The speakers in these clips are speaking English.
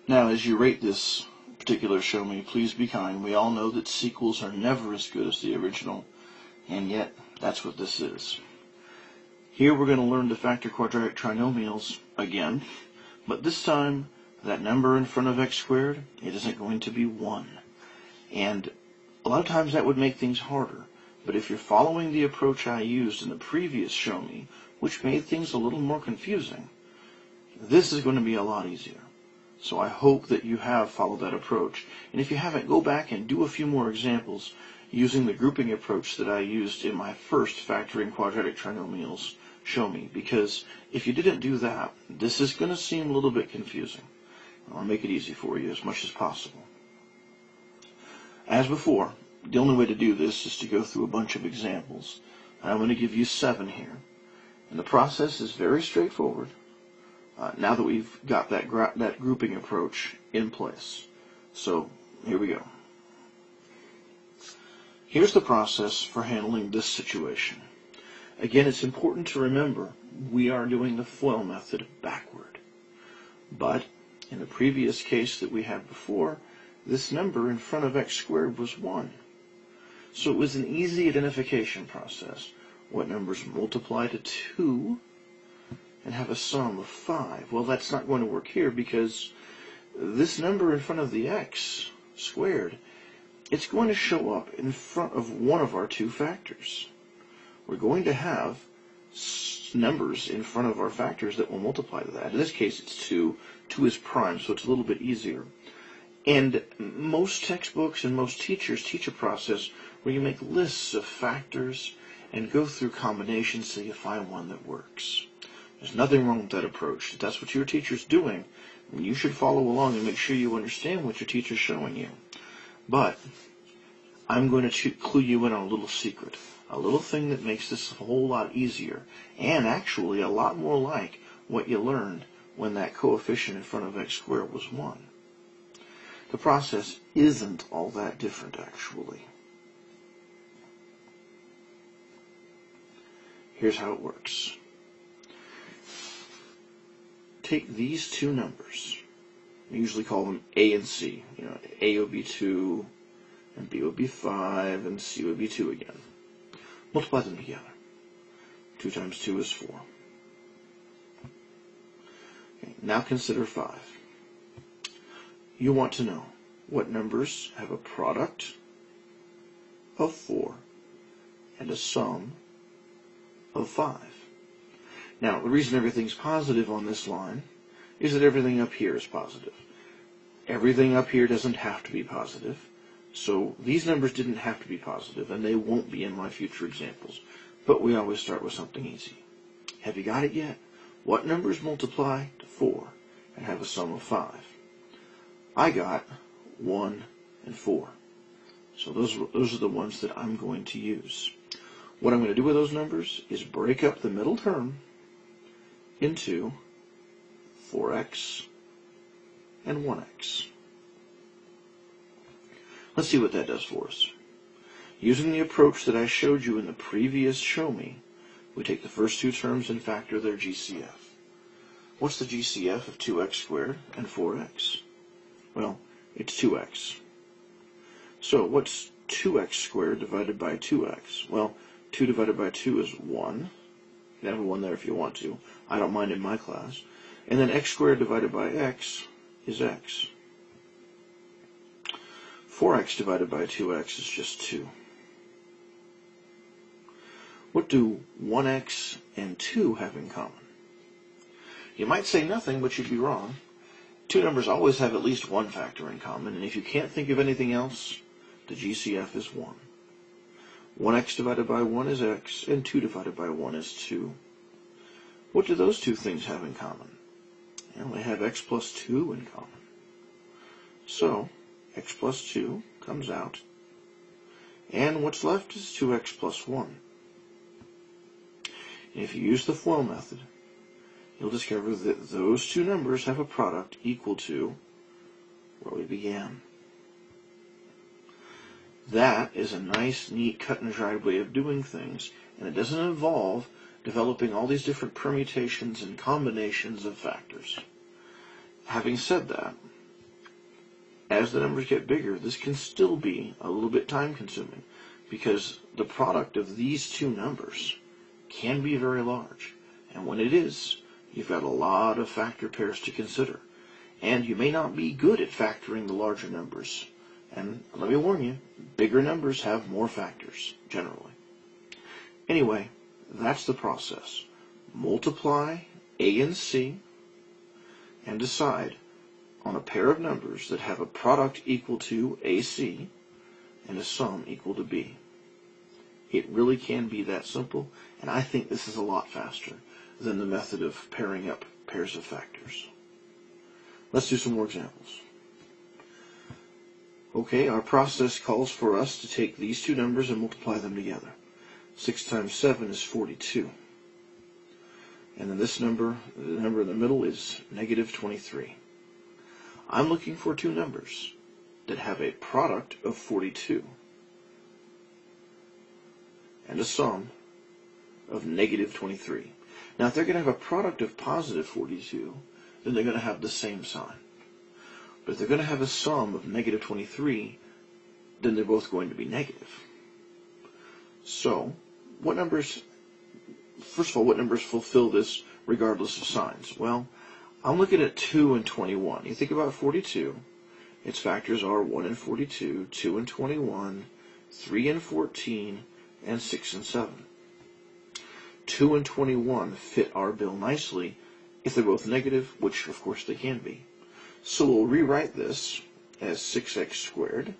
Now, as you rate this particular ShowMe, please be kind. We all know that sequels are never as good as the original, and yet that's what this is. Here we're going to learn to factor quadratic trinomials again, but this time that number in front of x squared, it isn't going to be 1. And a lot of times that would make things harder, but if you're following the approach I used in the previous ShowMe, which made things a little more confusing, this is going to be a lot easier. So I hope that you have followed that approach. And if you haven't, go back and do a few more examples using the grouping approach that I used in my first factoring quadratic trinomials ShowMe, because if you didn't do that, this is going to seem a little bit confusing. I'll make it easy for you as much as possible. As before, the only way to do this is to go through a bunch of examples. I'm going to give you 7 here. And the process is very straightforward. Now that we've got that grouping approach in place. So here we go. Here's the process for handling this situation. Again, it's important to remember we are doing the FOIL method backward. But in the previous case that we had before, this number in front of x squared was 1. So it was an easy identification process. What numbers multiply to 2 and have a sum of 5? Well, that's not going to work here because this number in front of the x squared, it's going to show up in front of one of our two factors. We're going to have numbers in front of our factors that will multiply to that. In this case, it's 2. 2 is prime, so it's a little bit easier. And most textbooks and most teachers teach a process where you make lists of factors and go through combinations till you find one that works. There's nothing wrong with that approach. If that's what your teacher's doing, you should follow along and make sure you understand what your teacher's showing you. But I'm going to clue you in on a little secret, a little thing that makes this a whole lot easier, and actually a lot more like what you learned when that coefficient in front of x squared was 1. The process isn't all that different, actually. Here's how it works. Take these two numbers. We usually call them A and C. A would be 2, and B would be 5, and C would be 2 again. Multiply them together. 2 times 2 is 4. Okay, now consider 5. You want to know what numbers have a product of 4 and a sum of 5. Now, the reason everything's positive on this line is that everything up here is positive. Everything up here doesn't have to be positive, so these numbers didn't have to be positive, and they won't be in my future examples, but we always start with something easy. Have you got it yet? What numbers multiply to 4 and have a sum of 5? I got 1 and 4. So those are the ones that I'm going to use. What I'm going to do with those numbers is break up the middle term into 4x and 1x. Let's see what that does for us. Using the approach that I showed you in the previous ShowMe, we take the first two terms and factor their GCF. What's the GCF of 2x squared and 4x? Well, it's 2x. So what's 2x squared divided by 2x? Well, 2 divided by 2 is 1. You can have a 1 there if you want to. I don't mind in my class. And then x squared divided by x is x. 4x divided by 2x is just 2. What do 1x and 2 have in common? You might say nothing, but you'd be wrong. Two numbers always have at least one factor in common, and if you can't think of anything else, the GCF is 1. 1x divided by 1 is x, and 2 divided by 1 is 2. What do those two things have in common? Well, they have x plus 2 in common. So, x plus 2 comes out, and what's left is 2x plus 1. And if you use the FOIL method, you'll discover that those two numbers have a product equal to where we began. That is a nice, neat, cut and dried way of doing things, and it doesn't involve developing all these different permutations and combinations of factors. Having said that, as the numbers get bigger, this can still be a little bit time consuming because the product of these two numbers can be very large. And when it is, you've got a lot of factor pairs to consider. And you may not be good at factoring the larger numbers. And let me warn you, bigger numbers have more factors, generally. Anyway, that's the process. Multiply A and C and decide on a pair of numbers that have a product equal to AC and a sum equal to B. It really can be that simple, and I think this is a lot faster than the method of pairing up pairs of factors. Let's do some more examples. Okay, our process calls for us to take these two numbers and multiply them together. 6 times 7 is 42. And then this number, the number in the middle, is negative 23. I'm looking for two numbers that have a product of 42 and a sum of negative 23. Now, if they're going to have a product of positive 42, then they're going to have the same sign. But if they're going to have a sum of negative 23, then they're both going to be negative. So, what numbers, first of all, what numbers fulfill this regardless of signs? Well, I'm looking at 2 and 21. You think about 42, its factors are 1 and 42, 2 and 21, 3 and 14, and 6 and 7. 2 and 21 fit our bill nicely if they're both negative, which of course they can be. So we'll rewrite this as 6x squared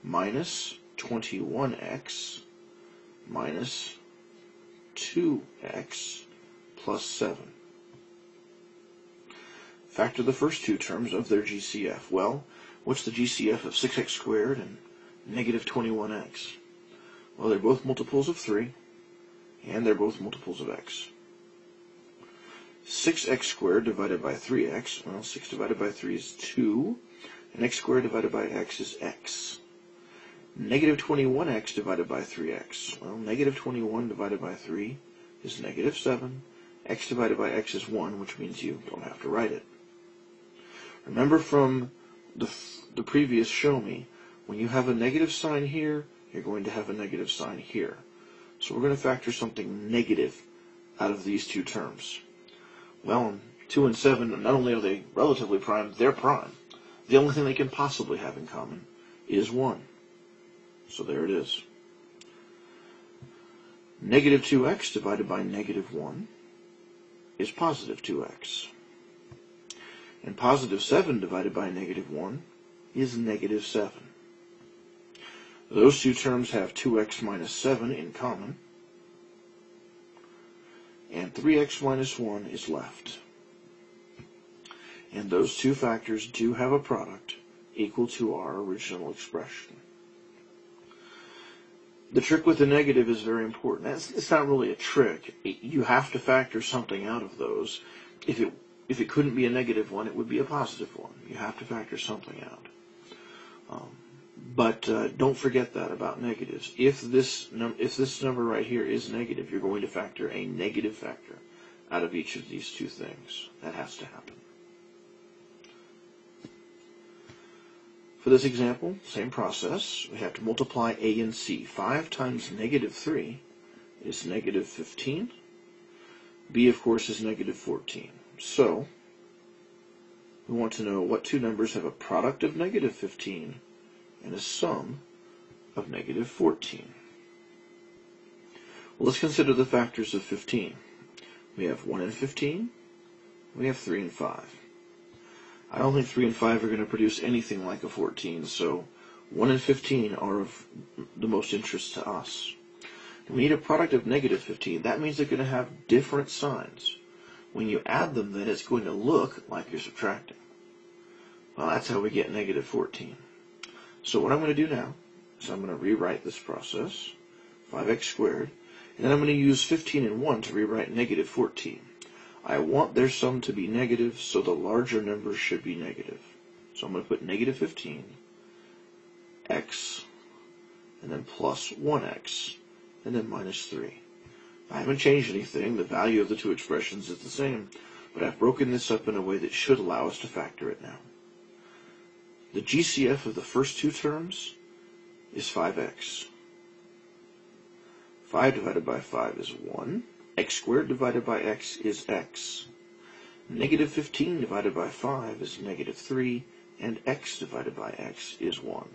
minus 21x minus 2x plus 7. Factor the first two terms of their GCF. Well, what's the GCF of 6x squared and negative 21x? Well, they're both multiples of 3, and they're both multiples of x. 6x squared divided by 3x, well, 6 divided by 3 is 2, and x squared divided by x is x. Negative 21x divided by 3x, well, negative 21 divided by 3 is negative 7. X divided by x is 1, which means you don't have to write it. Remember from the previous ShowMe, when you have a negative sign here, you're going to have a negative sign here. So we're going to factor something negative out of these two terms. Well, 2 and 7, not only are they relatively prime, they're prime. The only thing they can possibly have in common is 1. So there it is. Negative 2x divided by negative 1 is positive 2x. And positive 7 divided by negative 1 is negative 7. Those two terms have 2x minus 7 in common, and 3x minus 1 is left. And those two factors do have a product equal to our original expression. The trick with the negative is very important. It's not really a trick. You have to factor something out of those. If it couldn't be a negative one, it would be a positive one. You have to factor something out. But don't forget that about negatives. If this number right here is negative, you're going to factor a negative factor out of each of these two things. That has to happen. For this example, same process. We have to multiply A and C. 5 times negative 3 is negative 15. B, of course, is negative 14. So, we want to know what two numbers have a product of negative 15 and a sum of negative 14. Well, let's consider the factors of 15. We have 1 and 15. We have 3 and 5. I don't think 3 and 5 are going to produce anything like a 14, so 1 and 15 are of the most interest to us. We need a product of negative 15. That means they're going to have different signs. When you add them, then it's going to look like you're subtracting. Well, that's how we get negative 14. So what I'm going to do now is I'm going to rewrite this process, 5x squared, and then I'm going to use 15 and 1 to rewrite negative 14. I want their sum to be negative, so the larger number should be negative. So I'm going to put negative 15, x, and then plus 1x, and then minus 3. I haven't changed anything. The value of the two expressions is the same, but I've broken this up in a way that should allow us to factor it now. The GCF of the first two terms is 5x. 5 divided by 5 is 1. X squared divided by x is x. Negative 15 divided by 5 is negative 3. And x divided by x is 1,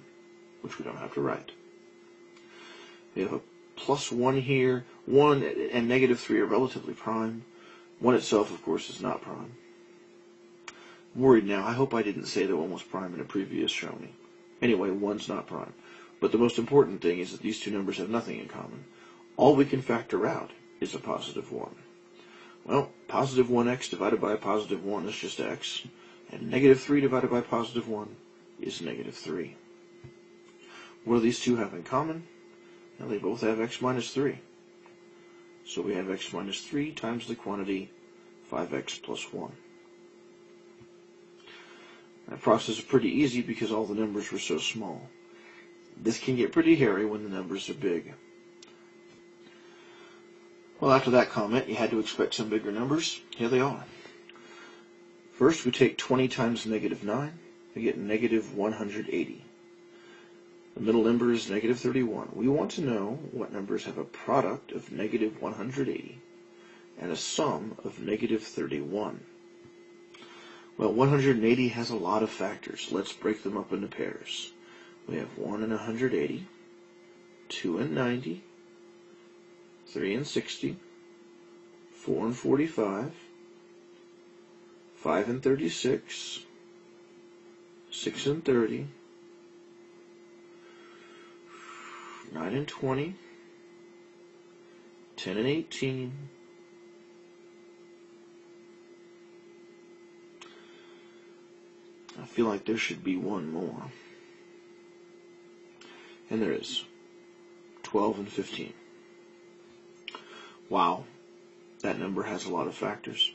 which we don't have to write. We have a plus 1 here. 1 and negative 3 are relatively prime. 1 itself, of course, is not prime. I'm worried now. I hope I didn't say that 1 was prime in a previous ShowMe. Anyway, 1's not prime. But the most important thing is that these two numbers have nothing in common. All we can factor out is a positive 1. Well, positive 1x divided by a positive 1 is just x. And negative 3 divided by positive 1 is negative 3. What do these two have in common? Now, they both have x minus 3. So we have x minus 3 times the quantity 5x plus 1. That process is pretty easy because all the numbers were so small. This can get pretty hairy when the numbers are big. Well, after that comment, you had to expect some bigger numbers. Here they are. First, we take 20 times negative 9. We get negative 180. The middle number is negative 31. We want to know what numbers have a product of negative 180 and a sum of negative 31. Well, 180 has a lot of factors. Let's break them up into pairs. We have 1 and 180, 2 and 90, 3 and 60, 4 and 45, 5 and 36, 6 and 30, 9 and 20, 10 and 18, I feel like there should be one more. And there is. 12 and 15. Wow, that number has a lot of factors.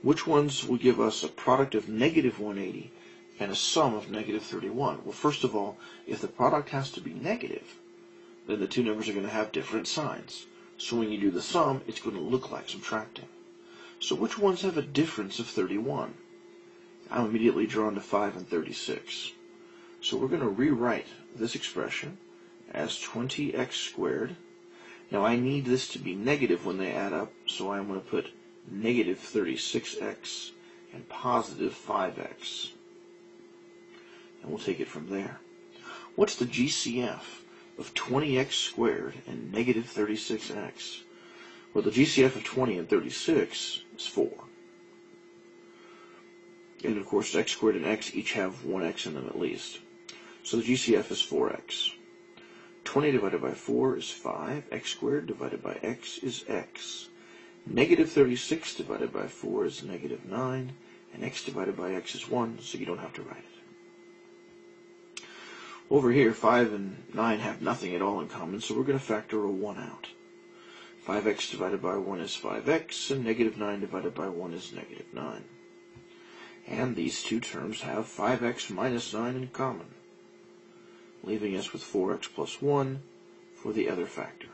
Which ones will give us a product of negative 180 and a sum of negative 31? Well, first of all, if the product has to be negative, then the two numbers are going to have different signs. So when you do the sum, it's going to look like subtracting. So which ones have a difference of 31? I'm immediately drawn to 5 and 36. So we're going to rewrite this expression as 20x squared. Now I need this to be negative when they add up, so I'm going to put negative 36x and positive 5x. And we'll take it from there. What's the GCF of 20x squared and negative 36x? Well, the GCF of 20 and 36 is 4. And of course, x squared and x each have one x in them at least. So the GCF is 4x. 20 divided by 4 is 5. X squared divided by x is x. Negative 36 divided by 4 is negative 9. And x divided by x is 1, so you don't have to write it. Over here, 5 and 9 have nothing at all in common, so we're going to factor a 1 out. 5x divided by 1 is 5x, and negative 9 divided by 1 is negative 9. And these two terms have 5x minus 9 in common, leaving us with 4x plus 1 for the other factor.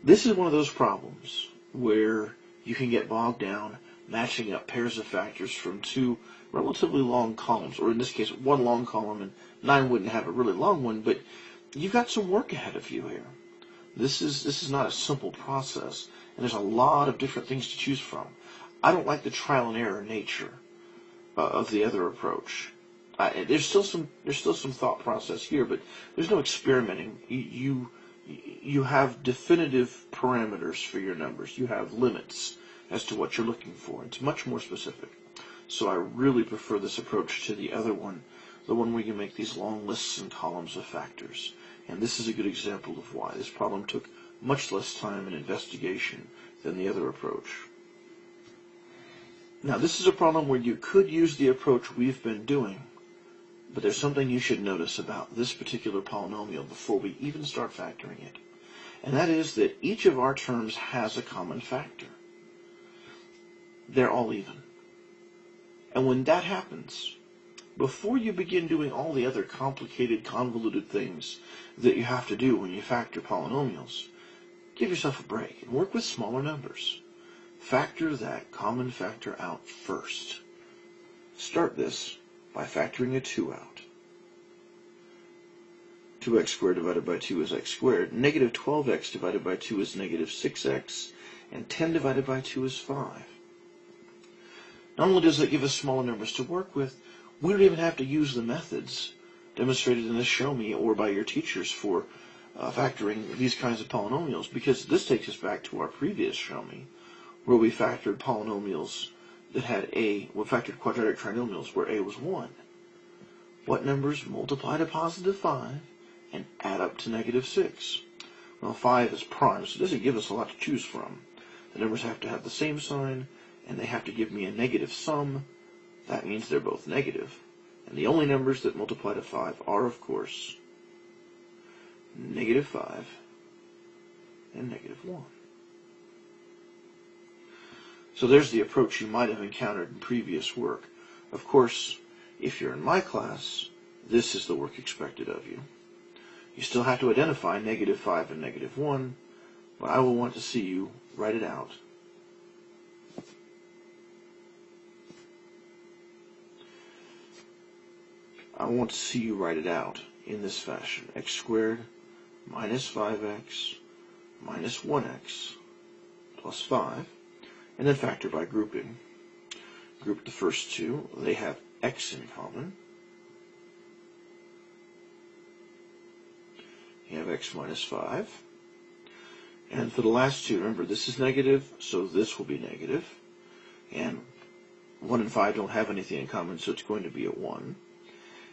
This is one of those problems where you can get bogged down matching up pairs of factors from two relatively long columns, or in this case, one long column, and 9 wouldn't have a really long one, but you've got some work ahead of you here. This is not a simple process, and there's a lot of different things to choose from. I don't like the trial and error nature of the other approach. There's still some thought process here, but there's no experimenting. You have definitive parameters for your numbers. You have limits as to what you're looking for. It's much more specific. So I really prefer this approach to the other one, the one where you make these long lists and columns of factors. And this is a good example of why. This problem took much less time and investigation than the other approach. Now, this is a problem where you could use the approach we've been doing, but there's something you should notice about this particular polynomial before we even start factoring it. And that is that each of our terms has a common factor. They're all even. And when that happens, before you begin doing all the other complicated, convoluted things that you have to do when you factor polynomials, give yourself a break and work with smaller numbers. Factor that common factor out first. Start this by factoring a 2 out. 2x squared divided by 2 is x squared. Negative 12x divided by 2 is negative 6x. And 10 divided by 2 is 5. Not only does that give us smaller numbers to work with, we don't even have to use the methods demonstrated in this ShowMe or by your teachers for factoring these kinds of polynomials, because this takes us back to our previous ShowMe, where we factored polynomials that had we factored quadratic trinomials where a was 1. What numbers multiply to positive 5 and add up to negative 6? Well, 5 is prime, so it doesn't give us a lot to choose from. The numbers have to have the same sign, and they have to give me a negative sum. That means they're both negative. And the only numbers that multiply to 5 are, of course, negative 5 and negative 1. So there's the approach you might have encountered in previous work. Of course, if you're in my class, this is the work expected of you. You still have to identify negative 5 and negative 1, but I will want to see you write it out. I want to see you write it out in this fashion. X squared minus 5x minus 1x plus 5, and then factor by grouping. Group the first two. They have x in common. You have x minus 5. And for the last two, remember this is negative, so this will be negative. And 1 and 5 don't have anything in common, so it's going to be a 1.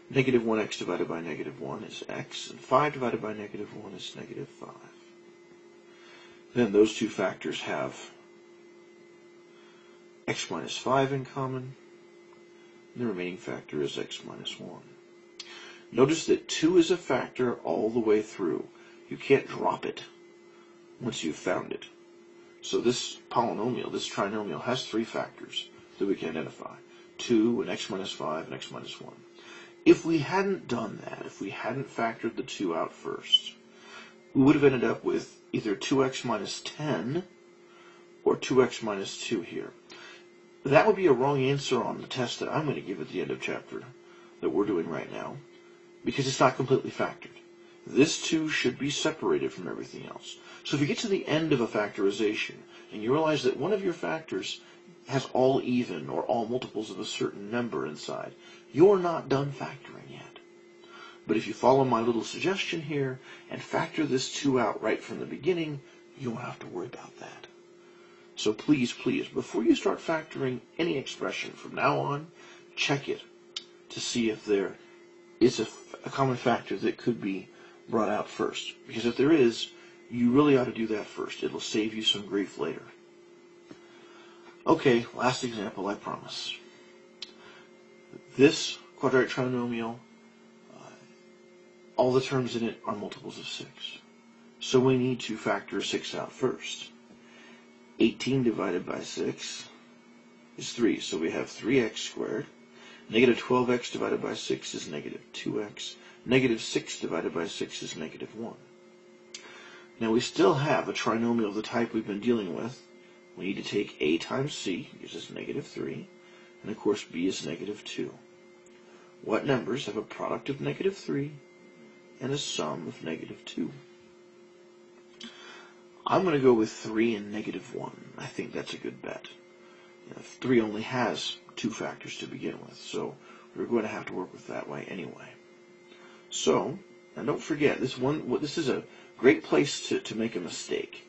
Negative 1x divided by negative 1 is x, and 5 divided by negative 1 is negative 5. Then those two factors have x minus 5 in common, and the remaining factor is x minus 1. Notice that 2 is a factor all the way through. You can't drop it once you've found it. So this polynomial, this trinomial, has 3 factors that we can identify. 2 and x minus 5 and x minus 1. If we hadn't done that, if we hadn't factored the 2 out first, we would have ended up with either 2x minus 10 or 2x minus 2 here. That would be a wrong answer on the test that I'm going to give at the end of chapter that we're doing right now, because it's not completely factored. This 2 should be separated from everything else. So if you get to the end of a factorization and you realize that one of your factors has all even or all multiples of a certain number inside, you're not done factoring yet. But if you follow my little suggestion here and factor this 2 out right from the beginning, you won't have to worry about that. So please, please, before you start factoring any expression from now on, check it to see if there is a common factor that could be brought out first. Because if there is, you really ought to do that first. It'll save you some grief later. Okay, last example, I promise. This quadratic trinomial, all the terms in it are multiples of 6. So we need to factor 6 out first. 18 divided by 6 is 3, so we have 3x squared. Negative 12x divided by 6 is negative 2x. Negative 6 divided by 6 is negative 1. Now we still have a trinomial of the type we've been dealing with. We need to take a times c, gives us negative 3, and of course b is negative 2. What numbers have a product of negative 3 and a sum of negative 2? I'm going to go with 3 and negative 1. I think that's a good bet. 3 only has 2 factors to begin with, so we're going to have to work with that way anyway. So, and don't forget, this is a great place to make a mistake.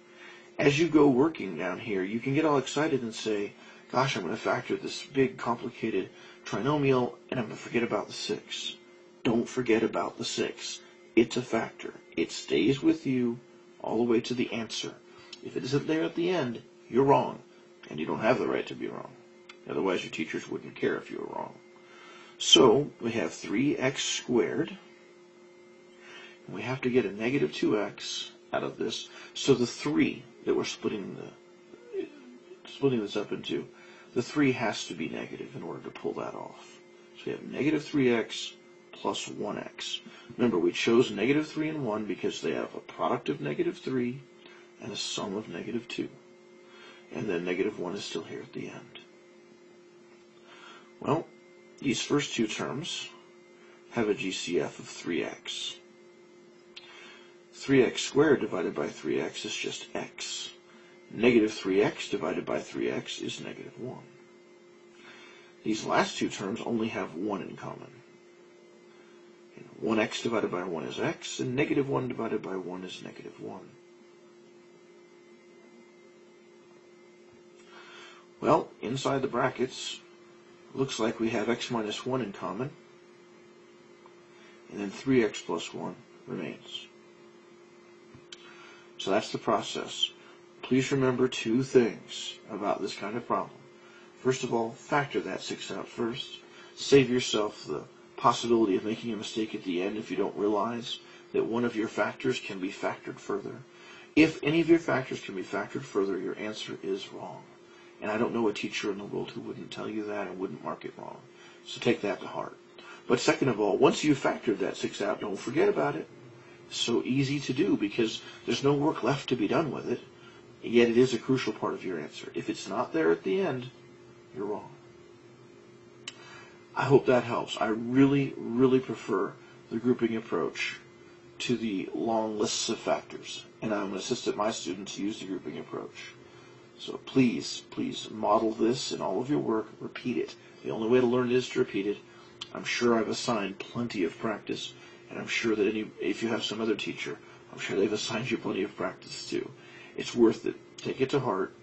As you go working down here, you can get all excited and say, gosh, I'm going to factor this big, complicated trinomial, and I'm going to forget about the 6. Don't forget about the 6. It's a factor. It stays with you all the way to the answer. If it isn't there at the end, you're wrong, and you don't have the right to be wrong. Otherwise, your teachers wouldn't care if you were wrong. So, we have 3x squared, and we have to get a negative 2x out of this. So the 3 that we're splitting this up into, the 3 has to be negative in order to pull that off. So we have negative 3x plus 1x. Remember, we chose negative 3 and 1 because they have a product of negative 3 and a sum of negative 2. And then negative 1 is still here at the end. Well, These first two terms have a GCF of 3x. 3x squared divided by 3x is just x. Negative 3x divided by 3x is negative 1. These last two terms only have 1 in common. 1x divided by 1 is x, and negative 1 divided by 1 is negative 1. Well, inside the brackets, looks like we have x minus 1 in common, and then 3x plus 1 remains. So that's the process. Please remember two things about this kind of problem. First of all, factor that 6 out first. Save yourself the possibility of making a mistake at the end if you don't realize that one of your factors can be factored further. If any of your factors can be factored further, your answer is wrong. And I don't know a teacher in the world who wouldn't tell you that and wouldn't mark it wrong. So take that to heart. But second of all, once you've factored that 6 out, don't forget about it. It's so easy to do because there's no work left to be done with it, yet it is a crucial part of your answer. If it's not there at the end, you're wrong. I hope that helps. I really, really prefer the grouping approach to the long lists of factors, and I'm going to assist my students use the grouping approach. So please, please model this in all of your work. Repeat it. The only way to learn it is to repeat it. I'm sure I've assigned plenty of practice, and I'm sure that if you have some other teacher, I'm sure they've assigned you plenty of practice too. It's worth it. Take it to heart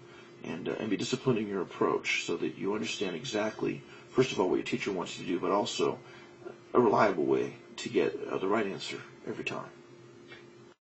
and be disciplined in your approach so that you understand exactly, first of all, what your teacher wants you to do, but also a reliable way to get the right answer every time.